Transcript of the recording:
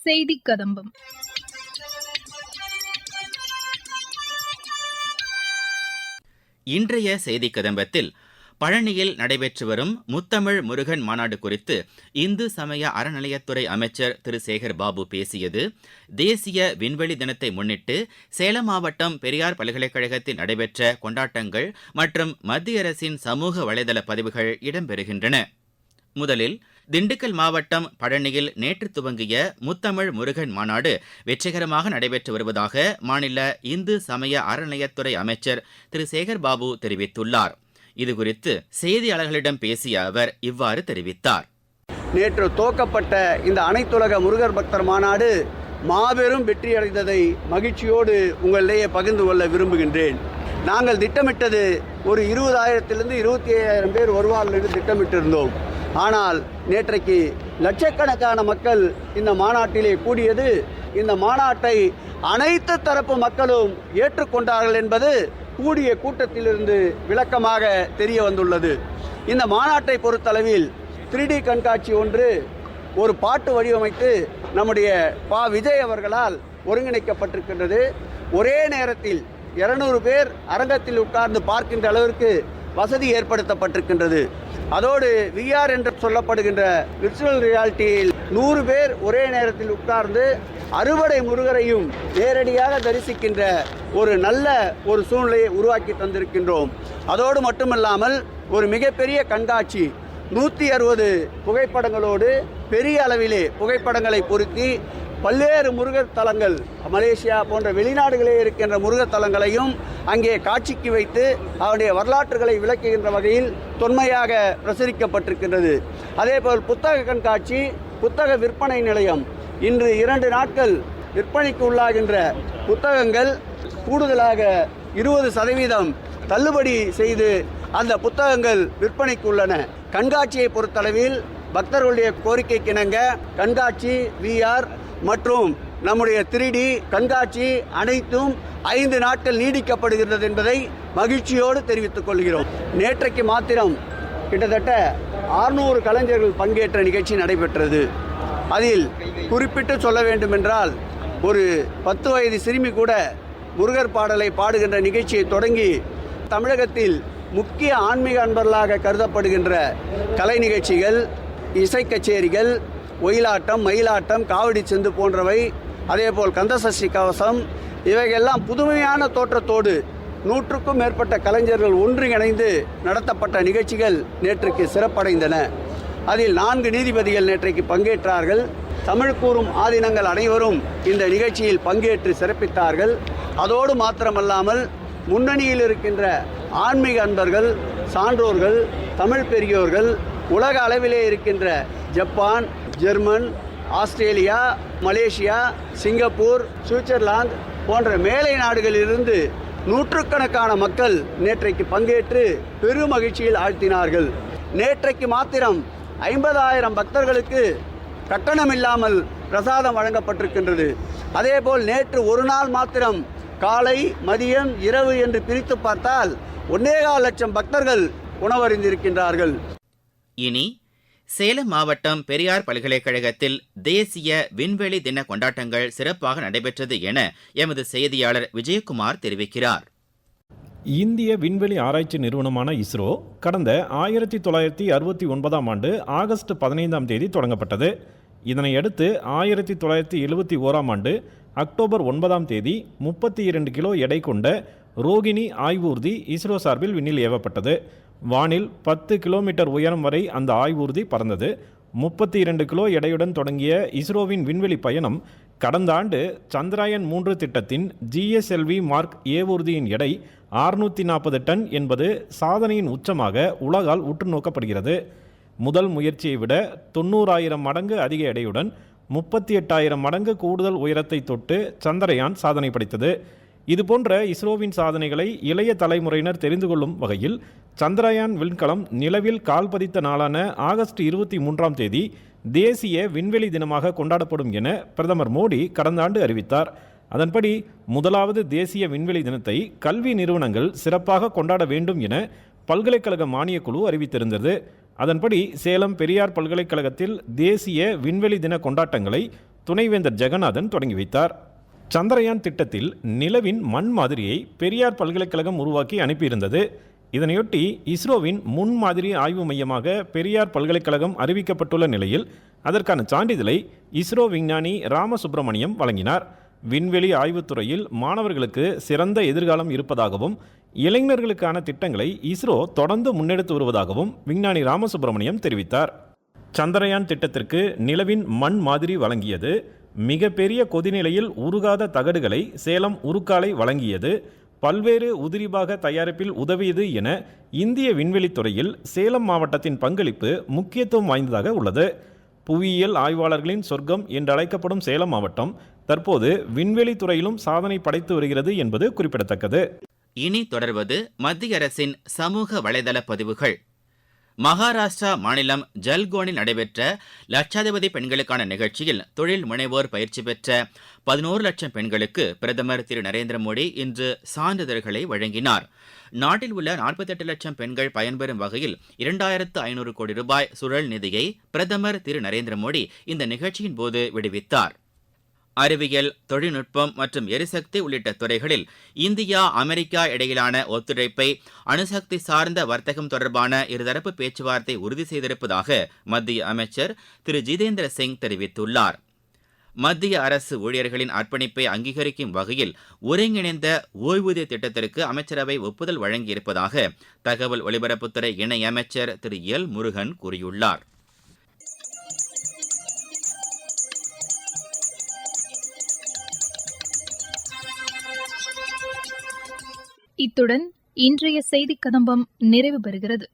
செய்தி கதம்பம். இன்றைய செய்தி கதம்பத்தில் பழனியில் நடைபெற்று வரும் முத்தமிழ் முருகன் மாநாடு குறித்து இந்து சமய அறநிலையத்துறை அமைச்சர் திரு சேகர் பாபு பேசியது, தேசிய விண்வெளி தினத்தை முன்னிட்டு சேலம் மாவட்டம் பெரியார் பல்கலைக்கழகத்தில் நடைபெற்ற கொண்டாட்டங்கள் மற்றும் மத்திய அரசின் சமூக வலைதள பதிவுகள் இடம்பெறுகின்றன. முதலில் திண்டுக்கல் மாவட்டம் பழனியில் நேற்று துவங்கிய முத்தமிழ் முருகன் மாநாடு வெற்றிகரமாக நடைபெற்று வருவதாக மாநில இந்து சமய அறநிலையத்துறை அமைச்சர் திரு சேகர் பாபு தெரிவித்துள்ளார். இதுகுறித்து செய்தியாளர்களிடம் பேசிய அவர் இவ்வாறு தெரிவித்தார். நேற்று துவக்கப்பட்ட இந்த அனைத்துலக முருகர் பக்தர் மாநாடு மாபெரும் வெற்றியடைந்ததை மகிழ்ச்சியோடு உங்களிடையே பகிர்ந்து கொள்ள விரும்புகின்றேன். நாங்கள் திட்டமிட்டது ஒரு 20,000 to 25,000 பேர் வருவார்கள் என்று திட்டமிட்டிருந்தோம். ஆனால் நேற்றைக்கு லட்சக்கணக்கான மக்கள் இந்த மாநாட்டிலே கூடியது இந்த மாநாட்டை அனைத்து தரப்பு மக்களும் ஏற்றுக்கொண்டார்கள் என்பது கூடிய கூட்டத்திலிருந்து விளக்கமாக தெரிய வந்துள்ளது. இந்த மாநாட்டை பொறுத்தளவில் 3D கண்காட்சி ஒன்று ஒரு பாட்டு வடிவமைத்து நம்முடைய விஜய் அவர்களால் ஒருங்கிணைக்கப்பட்டிருக்கின்றது. ஒரே நேரத்தில் 200 பேர் அரங்கத்தில் உட்கார்ந்து பார்க்கின்ற அளவிற்கு வசதி ஏற்படுத்தப்பட்டிருக்கின்றது. அதோடு VR என்று சொல்லப்படுகின்ற விர்ச்சுவல் ரியாலிட்டியில் 100 பேர் ஒரே நேரத்தில் உட்கார்ந்து அறுபடை முருகரையும் நேரடியாக தரிசிக்கின்ற ஒரு நல்ல ஒரு சூழ்நிலையை உருவாக்கி தந்திருக்கின்றோம். அதோடு மட்டுமல்லாமல் ஒரு மிகப்பெரிய கண்காட்சி 160 புகைப்படங்களோடு பெரிய அளவிலே புகைப்படங்களை பொருத்தி பல்வேறு முருகர் தலங்கள் மலேசியா போன்ற வெளிநாடுகளே இருக்கின்ற முருகர் தலங்களையும் அங்கே காட்சிக்கு வைத்து அவருடைய வரலாற்றுகளை விளக்குகின்ற வகையில் தொன்மையாக பிரசுரிக்கப்பட்டிருக்கின்றது. அதேபோல் புத்தக கண்காட்சி, புத்தக விற்பனை நிலையம். இன்று 2 நாட்கள் விற்பனைக்கு உள்ளாகின்ற புத்தகங்கள் கூடுதலாக 20% தள்ளுபடி செய்து அந்த புத்தகங்கள் விற்பனைக்கு உள்ளன. கண்காட்சியை பொறுத்தளவில் பக்தர்களுடைய கோரிக்கைக்கிணங்க கண்காட்சி, VR மற்றும் நம்முடைய 3D கண்காட்சி அனைத்தும் 5 நாட்கள் நீடிக்கப்படுகிறது என்பதை மகிழ்ச்சியோடு தெரிவித்துக் கொள்கிறோம். நேற்றைக்கு மாத்திரம் கிட்டத்தட்ட 600 கலைஞர்கள் பங்கேற்ற நிகழ்ச்சி நடைபெற்றது. அதில் குறிப்பிட்டு சொல்ல வேண்டுமென்றால் ஒரு 10 வயது சிறுமி கூட முருகர் பாடலை பாடுகின்ற நிகழ்ச்சியை தொடங்கி தமிழகத்தில் முக்கிய ஆன்மீக அன்பர்களாக கருதப்படுகின்ற கலை நிகழ்ச்சிகள், இசை கச்சேரிகள், ஒயிலாட்டம், மயிலாட்டம், காவடி செந்து போன்றவை, அதேபோல் கந்தசஷ்டி கவசம், இவையெல்லாம் புதுமையான தோற்றத்தோடு 100க்கும் மேற்பட்ட கலைஞர்கள் ஒன்றிணைந்து நடத்தப்பட்ட நிகழ்ச்சிகள் நேற்றுக்கு சிறப்படைந்தன. அதில் 4 நீதிபதிகள் நேற்றைக்கு பங்கேற்றார்கள். தமிழ் கூறும் ஆதீனங்கள் அனைவரும் இந்த நிகழ்ச்சியில் பங்கேற்று சிறப்பித்தார்கள். அதோடு மாத்திரமல்லாமல் முன்னணியில் இருக்கின்ற ஆன்மீக அன்பர்கள், சான்றோர்கள், தமிழ் பெரியோர்கள், உலக அளவிலே இருக்கின்ற Japan, German, Australia, Malaysia, Singapore, Switzerland போன்ற மேலை நாடுகளிலிருந்து நூற்றுக்கணக்கான மக்கள் நேற்றைக்கு பங்கேற்று பெரும் மகிழ்ச்சியில் ஆழ்த்தினார்கள். நேற்றைக்கு மாத்திரம் 50,000 பக்தர்களுக்கு கட்டணமில்லாமல் பிரசாதம் வழங்கப்பட்டிருக்கின்றது. அதேபோல் நேற்று ஒரு நாள் மாத்திரம் காலை, மதியம், இரவு என்று பிரித்து பார்த்தால் 1.25 லட்சம் பக்தர்கள் உணவருந்திருக்கின்றார்கள். இனி சேலம் மாவட்டம் பெரியார் பல்கலைக்கழகத்தில் தேசிய விண்வெளி தின கொண்டாட்டங்கள் சிறப்பாக நடைபெற்றது என எமது செய்தியாளர் விஜயகுமார் தெரிவிக்கிறார். இந்திய விண்வெளி ஆராய்ச்சி நிறுவனமான இஸ்ரோ கடந்த 1969ஆம் ஆண்டு ஆகஸ்ட் 15ஆம் தேதி தொடங்கப்பட்டது. இதனையடுத்து 1971ஆம் ஆண்டு அக்டோபர் 9ஆம் தேதி 32 கிலோ எடை கொண்ட ரோகிணி ஆய்வூர்தி இஸ்ரோ சார்பில் விண்ணில் ஏவப்பட்டது. வானில் 10 கிலோமீட்டர் உயரம் வரை அந்த ஆய்வூர்தி பறந்தது. 32 கிலோ எடையுடன் தொடங்கிய இஸ்ரோவின் விண்வெளி பயணம் கடந்த ஆண்டு சந்திராயன் 3 திட்டத்தின் GSLV மார்க் ஏவூர்தியின் எடை 640 டன் என்பது சாதனையின் உச்சமாக உலகால் உற்று நோக்கப்படுகிறது. முதல் முயற்சியை விட 90,000 மடங்கு அதிக எடையுடன் 38,000 மடங்கு கூடுதல் உயரத்தை தொட்டு சந்திரயான் சாதனை படைத்தது. இதுபோன்ற இஸ்ரோவின் சாதனைகளை இளைய தலைமுறையினர் தெரிந்து கொள்ளும் வகையில் சந்திரயான் விண்கலம் நிலவில் கால் பதித்த நாளான ஆகஸ்ட் 23ஆம் தேதி தேசிய விண்வெளி தினமாக கொண்டாடப்படும் என பிரதமர் மோடி கடந்த ஆண்டு அறிவித்தார். அதன்படி முதலாவது தேசிய விண்வெளி தினத்தை கல்வி நிறுவனங்கள் சிறப்பாக கொண்டாட வேண்டும் என பல்கலைக்கழக மானியக் குழு அறிவித்திருந்தது. அதன்படி சேலம் பெரியார் பல்கலைக்கழகத்தில் தேசிய விண்வெளி தின கொண்டாட்டங்களை துணைவேந்தர் ஜெகநாதன் தொடங்கி வைத்தார். சந்திரயான் திட்டத்தில் நிலவின் மண் மாதிரியை பெரியார் பல்கலைக்கழகம் உருவாக்கி அனுப்பியிருந்தது. இதனையொட்டி இஸ்ரோவின் முன்மாதிரி ஆய்வு மையமாக பெரியார் பல்கலைக்கழகம் அறிவிக்கப்பட்டுள்ள நிலையில் அதற்கான சான்றிதழை இஸ்ரோ விஞ்ஞானி ராமசுப்பிரமணியம் வழங்கினார். விண்வெளி ஆய்வுத்துறையில் மாணவர்களுக்கு சிறந்த எதிர்காலம் இருப்பதாகவும் இளைஞர்களுக்கான திட்டங்களை இஸ்ரோ தொடர்ந்து முன்னெடுத்து வருவதாகவும் விஞ்ஞானி ராமசுப்பிரமணியம் தெரிவித்தார். சந்திரயான் திட்டத்திற்கு நிலவின் மண் மாதிரி வழங்கியது, மிகப்பெரிய கொதிநிலையில் உருகாத தகடுகளை சேலம் உருக்காலை வழங்கியது, பல்வேறு உதிரிபாக தயாரிப்பில் உதவியது என இந்திய விண்வெளித்துறையில் சேலம் மாவட்டத்தின் பங்களிப்பு முக்கியத்துவம் வாய்ந்ததாக உள்ளது. புவியியல் ஆய்வாளர்களின் சொர்க்கம் என்று அழைக்கப்படும் சேலம் மாவட்டம் தற்போது விண்வெளி துறையிலும் சாதனை படைத்து வருகிறது என்பது குறிப்பிடத்தக்கது. இனி தொடர்வது மத்திய அரசின் சமூக வலைதள பதிவுகள். மகாராஷ்டிரா மாநிலம் ஜல்கோனில் நடைபெற்ற லட்சாதிபதி பெண்களுக்கான நிகழ்ச்சியில் தொழில் முனைவோர் பயிற்சி பெற்ற 11 லட்சம் பெண்களுக்கு பிரதமர் திரு நரேந்திர மோடி இன்று சான்றிதழ்களை வழங்கினார். நாட்டில் உள்ள 48 லட்சம் பெண்கள் பயன்பெறும் வகையில் 2500 கோடி ரூபாய் சுழல் நிதியை பிரதமர் திரு நரேந்திர மோடி இந்த நிகழ்ச்சியின் போது விடுவித்தார். அறிவியல், தொழில்நுட்பம் மற்றும் எரிசக்தி உள்ளிட்ட துறைகளில் இந்தியா அமெரிக்கா இடையிலான ஒத்துழைப்பை அணுசக்தி சார்ந்த வர்த்தகம் தொடர்பான இருதரப்பு பேச்சுவார்த்தை உறுதி செய்திருப்பதாக மத்திய அமைச்சர் திரு ஜிதேந்திர சிங் தெரிவித்துள்ளார். மத்திய அரசு ஊழியர்களின் அர்ப்பணிப்பை அங்கீகரிக்கும் வகையில் ஒருங்கிணைந்த ஓய்வூதிய திட்டத்திற்கு அமைச்சரவை ஒப்புதல் வழங்கியிருப்பதாக தகவல் ஒலிபரப்புத்துறை இணையமைச்சர் திரு எல் முருகன் கூறியுள்ளார். இத்துடன் இன்றைய செய்திக் கதம்பம் நிறைவு பெறுகிறது.